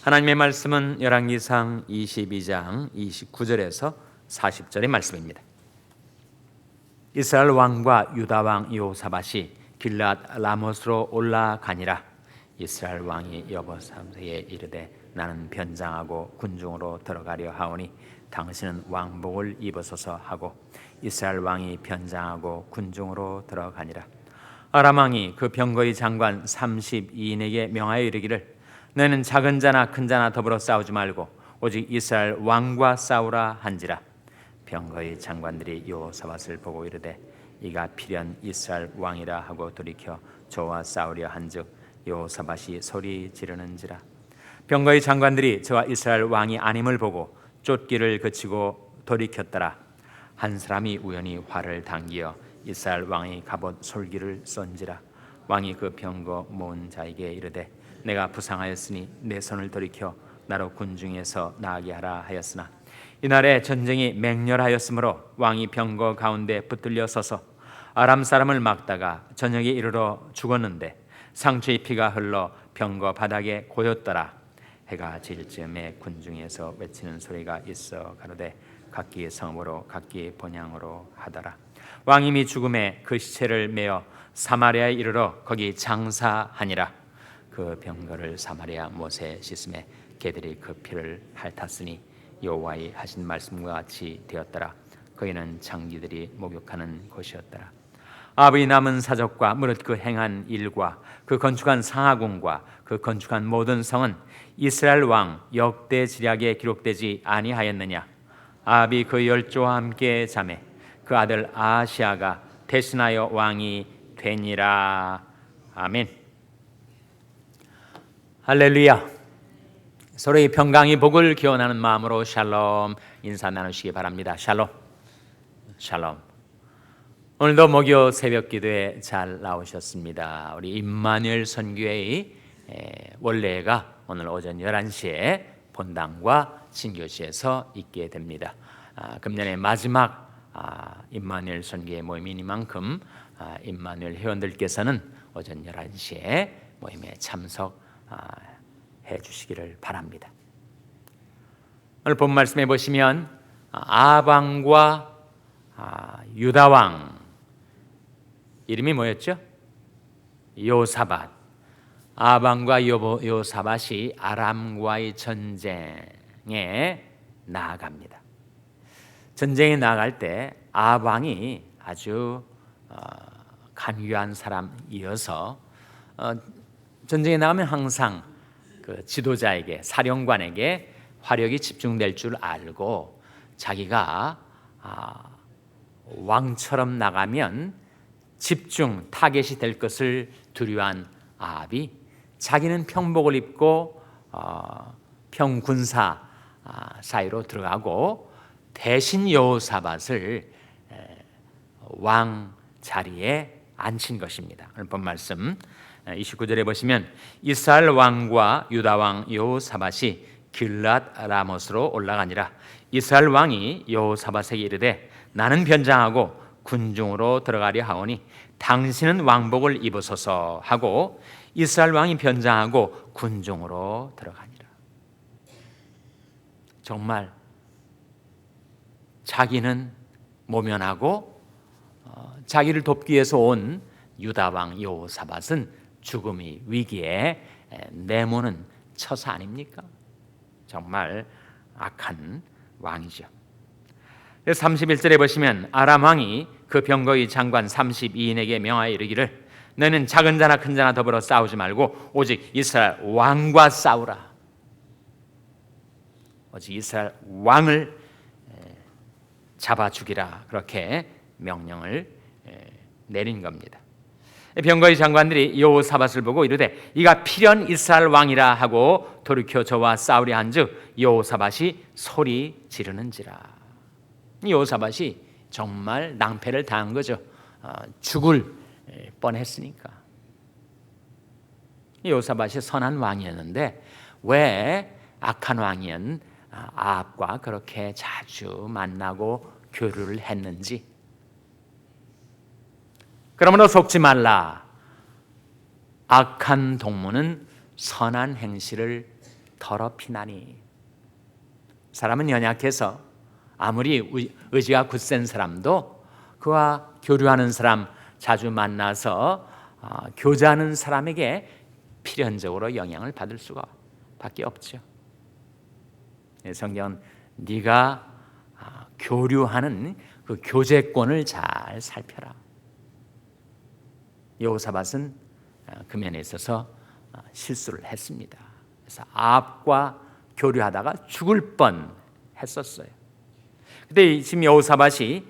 하나님의 말씀은 열왕기상 22장 29절에서 40절의 말씀입니다. 이스라엘 왕과 유다 왕 여호사밧이 길앗 라못으로 올라가니라. 이스라엘 왕이 여호사밧에게 이르되 나는 변장하고 군중으로 들어가려 하오니 당신은 왕복을 입으소서 하고 이스라엘 왕이 변장하고 군중으로 들어가니라. 아람 왕이 그 병거의 장관 32인에게 명하여 이르기를 너는 작은 자나 큰 자나 더불어 싸우지 말고 오직 이스라엘 왕과 싸우라 한지라. 병거의 장관들이 여호사밧을 보고 이르되 이가 필연 이스라엘 왕이라 하고 돌이켜 저와 싸우려 한즉 여호사밧이 소리 지르는지라. 병거의 장관들이 저와 이스라엘 왕이 아님을 보고 쫓기를 그치고 돌이켰더라. 한 사람이 우연히 활을 당기어 이스라엘 왕의 갑옷 솔기를 쏜지라. 왕이 그 병거 모은 자에게 이르되 내가 부상하였으니 내 손을 돌이켜 나로 군중에서 나가게 하라 하였으나 이날에 전쟁이 맹렬하였으므로 왕이 병거 가운데 붙들려 서서 아람 사람을 막다가 저녁에 이르러 죽었는데 상처의 피가 흘러 병거 바닥에 고였더라. 해가 질 즈음에 군중에서 외치는 소리가 있어 가로되 각기 성읍으로 각기 본향으로 하더라. 왕이 이미 죽음에 그 시체를 메어 사마리아에 이르러 거기 장사하니라. 그 병거를 사마리아 못에 씻음에 개들이 그 피를 핥았으니 여호와의 하신 말씀과 같이 되었더라. 거기는 장기들이 목욕하는 곳이었더라. 아합의 남은 사적과 무릇 그 행한 일과 그 건축한 상하궁과 그 건축한 모든 성은 이스라엘 왕 역대 지략에 기록되지 아니하였느냐. 아합이 그 열조와 함께 자매 그 아들 아하시아가 대신하여 왕이 되니라. 아멘. 할렐루야. 서로의 평강의 복을 기원하는 마음으로 샬롬 인사 나누시기 바랍니다. 샬롬. 샬롬. 오늘도 목요 새벽 기도에 잘 나오셨습니다. 우리 임마누엘 선교회의 원래가 오늘 오전 11시에 본당과 신교시에서 있게 됩니다. 금년의 마지막 임마누엘 선교회 모임이니만큼 임마누엘 회원들께서는 오전 11시에 모임에 참석해 주시기를 바랍니다. 오늘 본 말씀해 보시면 아합 왕과 유다 왕 이름이 뭐였죠? 여호사밧. 아합 왕과 여호사밧이 아람과의 전쟁에 나아갑니다. 전쟁에 나아갈 때 아합 왕이 아주 간교한 사람이어서 전쟁에 나가면 항상 그 지도자에게 사령관에게 화력이 집중될 줄 알고 자기가 왕처럼 나가면 집중 타겟이 될 것을 두려워한 아합이 자기는 평복을 입고 평군사 사이로 들어가고 대신 여호사밧을 왕 자리에 앉힌 것입니다. 오늘 본 말씀 29절에 보시면 이스라엘 왕과 유다 왕 여호사밧이 길앗 라못으로 올라가니라. 이스라엘 왕이 여호사밧에게 이르되 나는 변장하고 군중으로 들어가려 하오니 당신은 왕복을 입으소서 하고 이스라엘 왕이 변장하고 군중으로 들어가니라. 정말 자기는 모면하고 자기를 돕기 위해서 온 유다 왕 여호사밧은 죽음의 위기에 내모는 처사 아닙니까? 정말 악한 왕이죠. 31절에 보시면 아람 왕이 그 병거의 장관 32인에게 명하여 이르기를 너는 작은 자나 큰 자나 더불어 싸우지 말고 오직 이스라엘 왕과 싸우라. 오직 이스라엘 왕을 잡아 죽이라. 그렇게 명령을 내린 겁니다. 병거의 장관들이 여호사밧을 보고 이르되 이가 필연 이스라엘 왕이라 하고 돌이켜 저와 싸우려 한즉 여호사밧이 소리 지르는지라. 여호사밧이 정말 낭패를 당한 거죠. 죽을 뻔했으니까. 여호사밧이 선한 왕이었는데 왜 악한 왕이었는 아합과 그렇게 자주 만나고 교류를 했는지. 그러므로 속지 말라. 악한 동무는 선한 행실을 더럽히나니. 사람은 연약해서 아무리 의지가 굳센 사람도 그와 교류하는 사람, 자주 만나서 교제하는 사람에게 필연적으로 영향을 받을 수가 밖에 없죠. 성경은 네가 교류하는 그 교제권을 잘 살펴라. 여호사밧은 그 면에 있어서 실수를 했습니다. 그래서 아합과 교류하다가 죽을 뻔 했었어요. 근데 지금 여호사밧이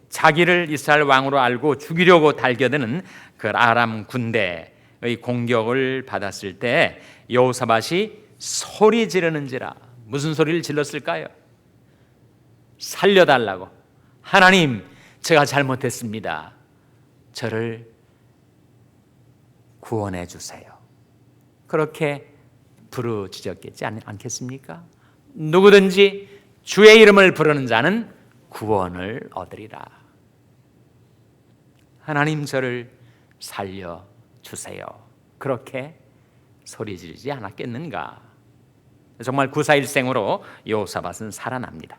자기를 이스라엘 왕으로 알고 죽이려고 달겨드는 그 아람 군대의 공격을 받았을 때 여호사밧이 소리 지르는지라. 무슨 소리를 질렀을까요? 살려달라고. 하나님, 제가 잘못했습니다. 저를 구원해 주세요. 그렇게 부르짖었겠지 않겠습니까? 누구든지 주의 이름을 부르는 자는 구원을 얻으리라. 하나님, 저를 살려 주세요. 그렇게 소리 지르지 않았겠는가? 정말 구사일생으로 여호사밧은 살아납니다.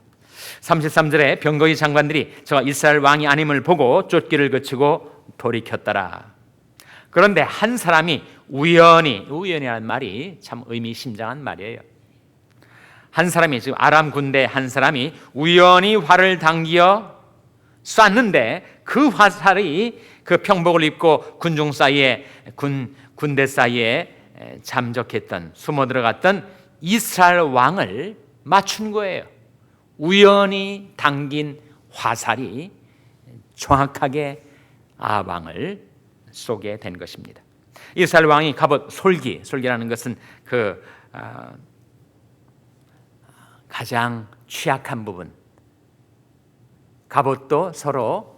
33절에 병거의 장관들이 저가 이스라엘 왕이 아님을 보고 쫓기를 그치고 돌이켰더라. 그런데 한 사람이 우연이라는 말이 참 의미심장한 말이에요. 한 사람이, 지금 아람 군대 한 사람이 우연히 활을 당겨 쐈는데 그 화살이 그 병복을 입고 군중 사이에 군대 사이에 잠적했던, 숨어 들어갔던 이스라엘 왕을 맞춘 거예요. 우연히 당긴 화살이 정확하게 아합 왕을 쏘게 된 것입니다. 이스라엘 왕이 갑옷 솔기라는 것은 그 가장 취약한 부분, 갑옷도 서로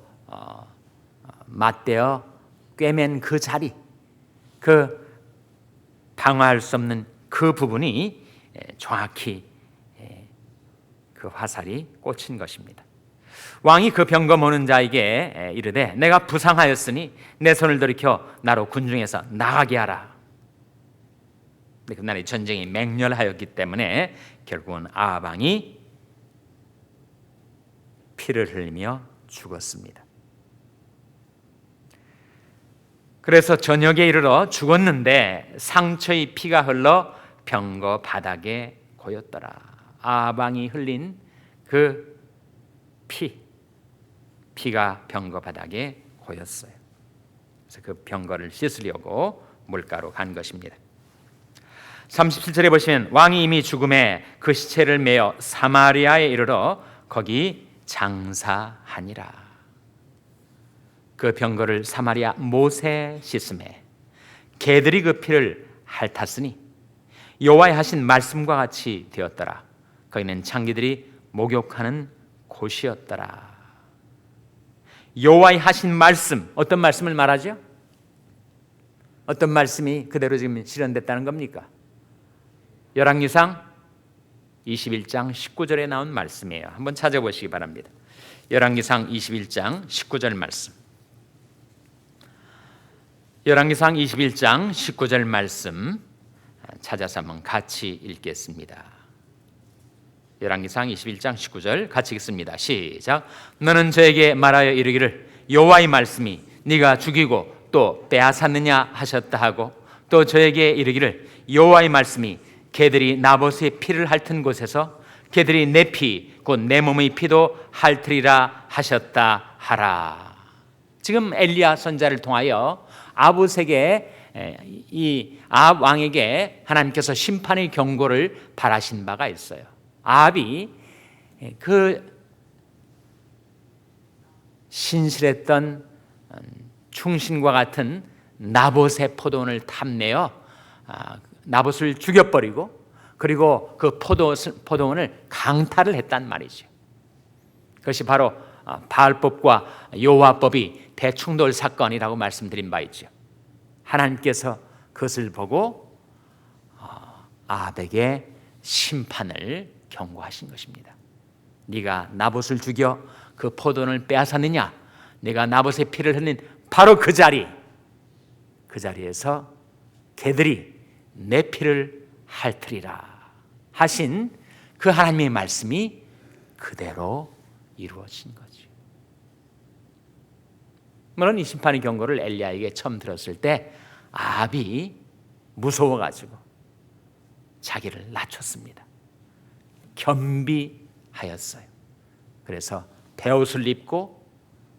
맞대어 꿰맨 그 자리, 그 방어할 수 없는 그 부분이 정확히 그 화살이 꽂힌 것입니다. 왕이 그 병거 모는 자에게 이르되 내가 부상하였으니 내 손을 돌이켜 나로 군중에서 나가게 하라. 근데 그날의 전쟁이 맹렬하였기 때문에 결국은 아합 왕이 피를 흘리며 죽었습니다. 그래서 저녁에 이르러 죽었는데 상처의 피가 흘러 병거 바닥에 고였더라. 아합 왕이 흘린 그 피가 병거 바닥에 고였어요. 그래서 그 병거를 씻으려고 물가로 간 것입니다. 37절에 보시면 왕이 이미 죽음에 그 시체를 메어 사마리아에 이르러 거기 장사하니라. 그 병거를 사마리아 못에 씻음에 개들이 그 피를 핥았으니 여호와의 하신 말씀과 같이 되었더라. 거기는 창기들이 목욕하는 곳이었더라. 여호와의 하신 말씀, 어떤 말씀을 말하죠? 어떤 말씀이 그대로 지금 실현됐다는 겁니까? 열왕기상 21장 19절에 나온 말씀이에요. 한번 찾아보시기 바랍니다. 열왕기상 21장 19절 말씀. 열왕기상 21장 19절 말씀 찾아서 한번 같이 읽겠습니다. 열왕기상 21장 19절 같이 읽습니다. 시작. 너는 저에게 말하여 이르기를 여호와의 말씀이 네가 죽이고 또 빼앗았느냐 하셨다 하고 또 저에게 이르기를 여호와의 말씀이 개들이 나봇의 피를 핥은 곳에서 개들이 내 피 곧 내 몸의 피도 핥으리라 하셨다 하라. 지금 엘리야 선지자를 통하여 아봇에게, 이 아합 왕에게 하나님께서 심판의 경고를 바라신 바가 있어요. 아합이 그 신실했던 충신과 같은 나봇의 포도원을 탐내어 나봇을 죽여버리고 그리고 그 포도원을 강탈을 했단 말이죠. 그것이 바로 바알법과 여호와법이 대충돌 사건이라고 말씀드린 바 있죠. 하나님께서 그것을 보고 아합에게 심판을 경고하신 것입니다. 네가 나봇을 죽여 그 포도원을 빼앗았느냐? 네가 나봇의 피를 흘린 바로 그 자리에서 개들이 내 피를 핥으리라. 하신 그 하나님의 말씀이 그대로 이루어진 거죠. 물론 이 심판의 경고를 엘리야에게 처음 들었을 때 아합이 무서워가지고 자기를 낮췄습니다. 겸비하였어요. 그래서 베옷을 입고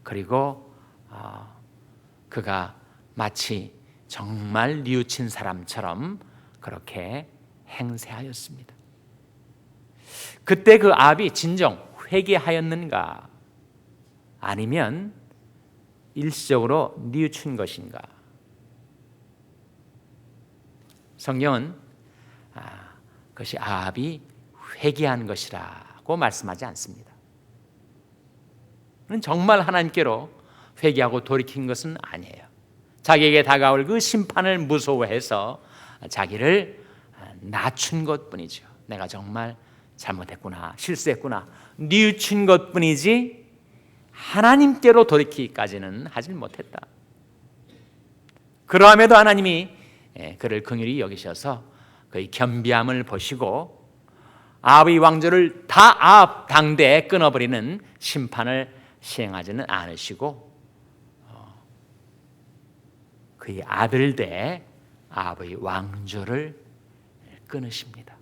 그리고 그가 마치 정말 뉘우친 사람처럼 그렇게 행세하였습니다. 그때 그 아합이 진정 회개하였는가 아니면 일시적으로 뉘우친 것인가? 성경은 그것이 아합이 회개한 것이라고 말씀하지 않습니다. 정말 하나님께로 회개하고 돌이킨 것은 아니에요. 자기에게 다가올 그 심판을 무서워해서 자기를 낮춘 것뿐이죠. 내가 정말 잘못했구나, 실수했구나, 뉘우친 것뿐이지 하나님께로 돌이키기까지는 하질 못했다. 그러함에도 하나님이 그를 긍휼히 여기셔서 그의 겸비함을 보시고 아합의 왕조를 다 아합 당대에 끊어버리는 심판을 시행하지는 않으시고 그의 아들 대 아합의 왕조를 끊으십니다.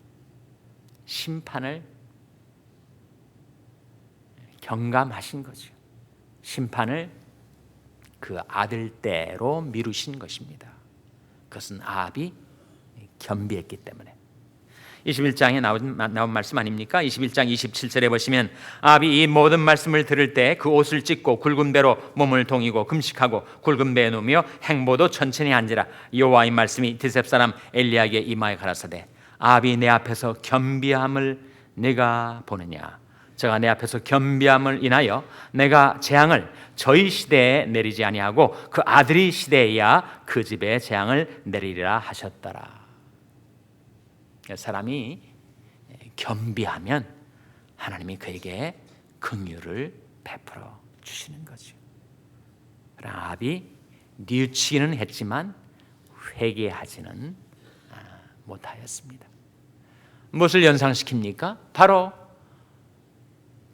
심판을 경감하신 거죠. 심판을 그 아들 때로 미루신 것입니다. 그것은 아합이 겸비했기 때문에. 21장에 나온 말씀 아닙니까? 21장 27절에 보시면 아합이 이 모든 말씀을 들을 때 그 옷을 찢고 굵은 배로 몸을 동이고 금식하고 굵은 배에 누우며 행보도 천천히 앉으라. 여호와의 말씀이 드셉 사람 엘리야에게 임하여 가라사대 아합이 내 앞에서 겸비함을 내가 보느냐. 저가 내 앞에서 겸비함을 인하여 내가 재앙을 저희 시대에 내리지 아니하고 그 아들이 시대에야 그 집에 재앙을 내리리라 하셨더라. 사람이 겸비하면 하나님이 그에게 긍휼을 베풀어 주시는 거죠. 아합이 뉘우치기는 했지만 회개하지는 못하였습니다. 무엇을 연상시킵니까? 바로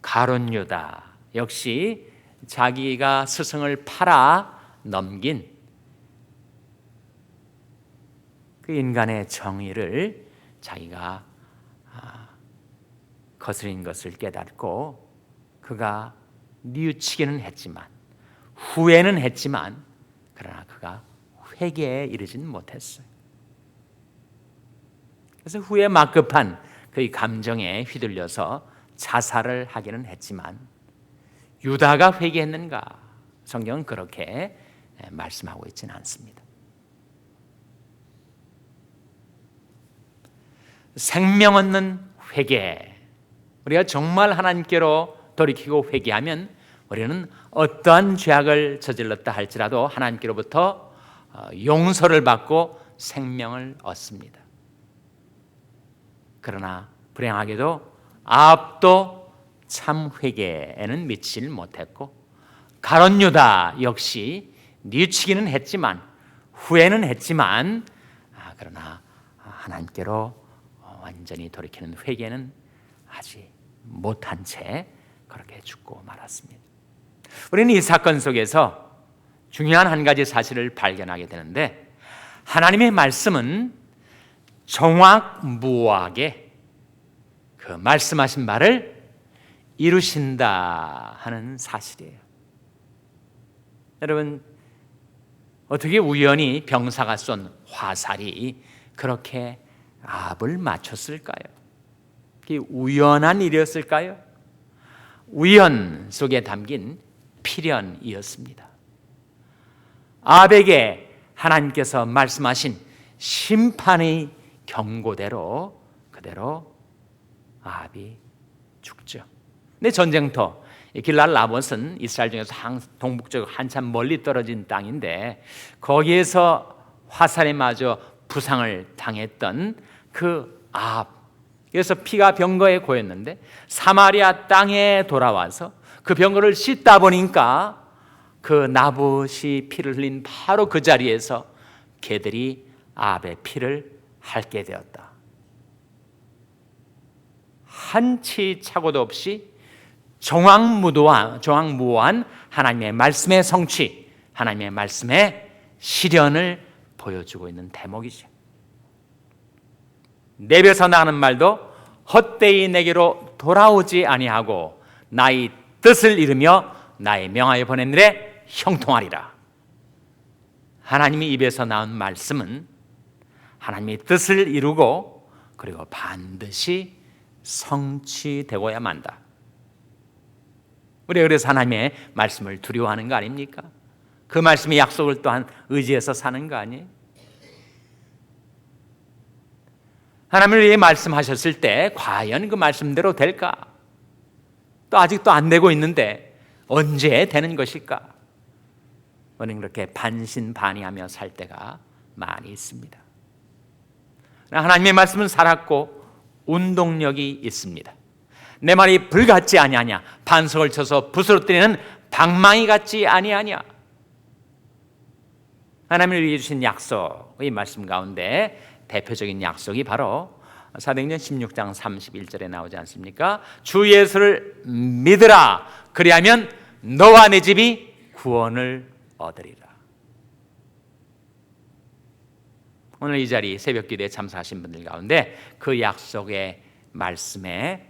가룟 유다, 역시 자기가 스승을 팔아 넘긴 그 인간의 정의를 자기가 거스린 것을 깨닫고 그가 뉘우치기는 했지만 후회는 했지만 그러나 그가 회개에 이르지는 못했어요. 그래서 후에 막급한 그의 감정에 휘둘려서 자살을 하기는 했지만 유다가 회개했는가? 성경은 그렇게 말씀하고 있지는 않습니다. 생명 얻는 회개, 우리가 정말 하나님께로 돌이키고 회개하면 우리는 어떠한 죄악을 저질렀다 할지라도 하나님께로부터 용서를 받고 생명을 얻습니다. 그러나 불행하게도 아합도 참 회개에는 미치질 못했고 가룟 유다 역시 뉘우치기는 했지만 후회는 했지만 그러나 하나님께로 완전히 돌이키는 회개는 하지 못한 채 그렇게 죽고 말았습니다. 우리는 이 사건 속에서 중요한 한 가지 사실을 발견하게 되는데 하나님의 말씀은 정확무하게 그 말씀하신 바를 이루신다 하는 사실이에요. 여러분, 어떻게 우연히 병사가 쏜 화살이 그렇게 아합을 맞췄을까요? 그게 우연한 일이었을까요? 우연 속에 담긴 필연이었습니다. 아합에게 하나님께서 말씀하신 심판의 경고대로 그대로 아합이 죽죠. 근데 전쟁터 길랄 라못은 이스라엘 중에서 동북쪽 한참 멀리 떨어진 땅인데 거기에서 화살에 맞아 부상을 당했던 그 아합, 그래서 피가 병거에 고였는데 사마리아 땅에 돌아와서 그 병거를 씻다 보니까 그 나봇이 피를 흘린 바로 그 자리에서 개들이 아합의 피를 핥게 되었다. 한치 착오도 없이 정황무오한 하나님의 말씀의 성취, 하나님의 말씀의 실현을 보여주고 있는 대목이죠. 내 입에서 나가는 말도 헛되이 내게로 돌아오지 아니하고 나의 뜻을 이루며 나의 명하여 보낸 일에 형통하리라. 하나님의 입에서 나온 말씀은 하나님의 뜻을 이루고 그리고 반드시 성취되고야 만다. 우리가 그래서 하나님의 말씀을 두려워하는 거 아닙니까? 그 말씀의 약속을 또한 의지해서 사는 거 아니에요? 하나님을 위해 말씀하셨을 때 과연 그 말씀대로 될까? 또 아직도 안 되고 있는데 언제 되는 것일까? 우리는 그렇게 반신반의하며 살 때가 많이 있습니다. 하나님의 말씀은 살았고 운동력이 있습니다. 내 말이 불 같지 아니하냐, 반석을 쳐서 부스러뜨리는 방망이 같지 아니하냐. 하나님을 위해 주신 약속의 말씀 가운데 대표적인 약속이 바로 사도행전 16장 31절에 나오지 않습니까? 주 예수를 믿으라, 그리하면 너와 내 집이 구원을 얻으리라. 오늘 이 자리 새벽 기도에 참석하신 분들 가운데 그 약속의 말씀의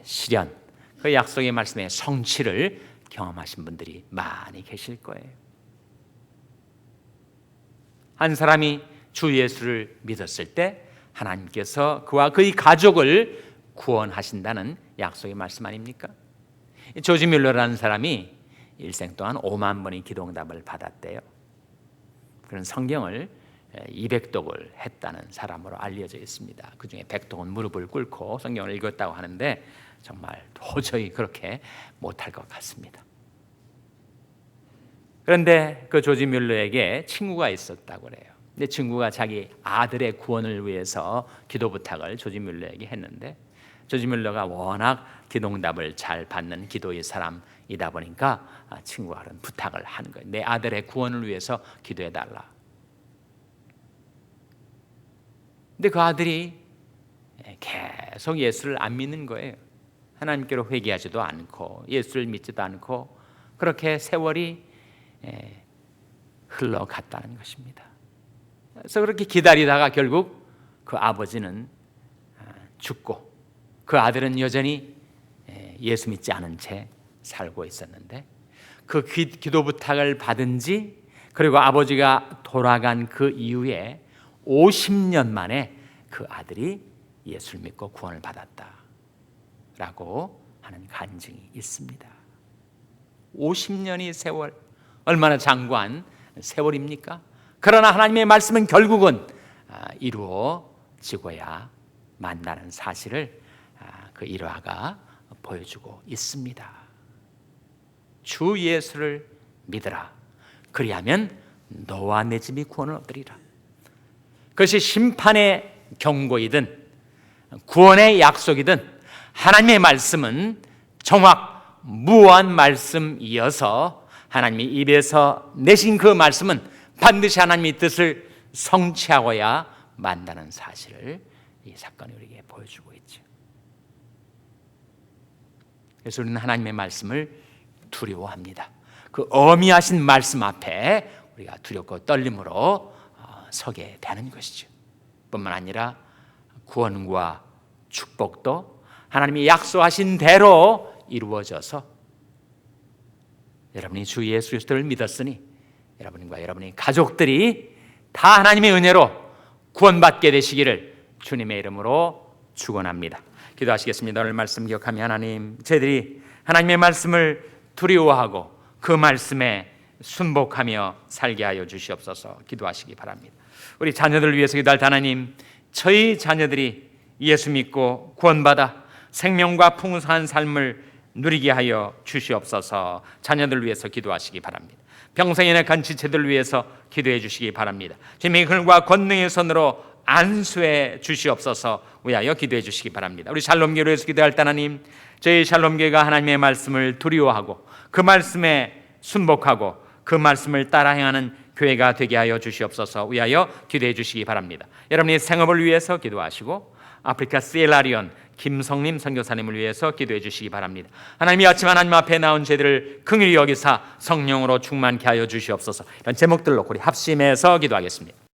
실현, 그 약속의 말씀의 성취를 경험하신 분들이 많이 계실 거예요. 한 사람이 주 예수를 믿었을 때 하나님께서 그와 그의 가족을 구원하신다는 약속의 말씀 아닙니까? 조지 뮬러라는 사람이 일생 동안 5만 번의 기도응답을 받았대요. 그런 성경을 200독을 했다는 사람으로 알려져 있습니다. 그 중에 100독은 무릎을 꿇고 성경을 읽었다고 하는데 정말 도저히 그렇게 못할 것 같습니다. 그런데 그 조지 뮬러에게 친구가 있었다고 그래요. 근데 친구가 자기 아들의 구원을 위해서 기도 부탁을 조지 뮬러에게 했는데 조지 뮬러가 워낙 기도응답을 잘 받는 기도의 사람이다 보니까 친구가 그런 부탁을 하는 거예요. 내 아들의 구원을 위해서 기도해달라. 근데 그 아들이 계속 예수를 안 믿는 거예요. 하나님께로 회개하지도 않고 예수를 믿지도 않고 그렇게 세월이 흘러갔다는 것입니다. 그래서 그렇게 기다리다가 결국 그 아버지는 죽고 그 아들은 여전히 예수 믿지 않은 채 살고 있었는데 그 기도 부탁을 받은 지 그리고 아버지가 돌아간 그 이후에 50년 만에 그 아들이 예수를 믿고 구원을 받았다라고 하는 간증이 있습니다. 50년의 세월, 얼마나 장구한 세월입니까? 그러나 하나님의 말씀은 결국은 이루어지고야 만나는 사실을 그 일화가 보여주고 있습니다. 주 예수를 믿으라. 그리하면 너와 내 집이 구원을 얻으리라. 그것이 심판의 경고이든 구원의 약속이든 하나님의 말씀은 정확무오한 말씀이어서 하나님의 입에서 내신 그 말씀은 반드시 하나님의 뜻을 성취하고야 만다는 사실을 이 사건이 우리에게 보여주고 있죠. 그래서 우리는 하나님의 말씀을 두려워합니다. 그 어미하신 말씀 앞에 우리가 두렵고 떨림으로 서게 되는 것이죠. 뿐만 아니라 구원과 축복도 하나님이 약속하신 대로 이루어져서 여러분이 주 예수 그리스도를 믿었으니 여러분과 여러분의 가족들이 다 하나님의 은혜로 구원받게 되시기를 주님의 이름으로 축원합니다. 기도하시겠습니다. 오늘 말씀 기억하며 하나님, 저희들이 하나님의 말씀을 두려워하고 그 말씀에 순복하며 살게 하여 주시옵소서. 기도하시기 바랍니다. 우리 자녀들을 위해서 기도할 하나님, 저희 자녀들이 예수 믿고 구원받아 생명과 풍성한 삶을 누리게 하여 주시옵소서. 자녀들을 위해서 기도하시기 바랍니다. 평생에 낙한 지체들을 위해서 기도해 주시기 바랍니다. 주님의 글과 권능의 손으로 안수해 주시옵소서. 위하여 기도해 주시기 바랍니다. 우리 샬롬교회를 위해서 기도할 때 하나님, 저희 샬롬교회가 하나님의 말씀을 두려워하고 그 말씀에 순복하고 그 말씀을 따라 행하는 교회가 되게 하여 주시옵소서. 위하여 기도해 주시기 바랍니다. 여러분의 생업을 위해서 기도하시고 아프리카 시에라리온 김성림 선교사님을 위해서 기도해 주시기 바랍니다. 하나님, 이 아침 하나님 앞에 나온 죄들을 긍휼히 여기사 성령으로 충만케 하여 주시옵소서. 이런 제목들로 우리 합심해서 기도하겠습니다.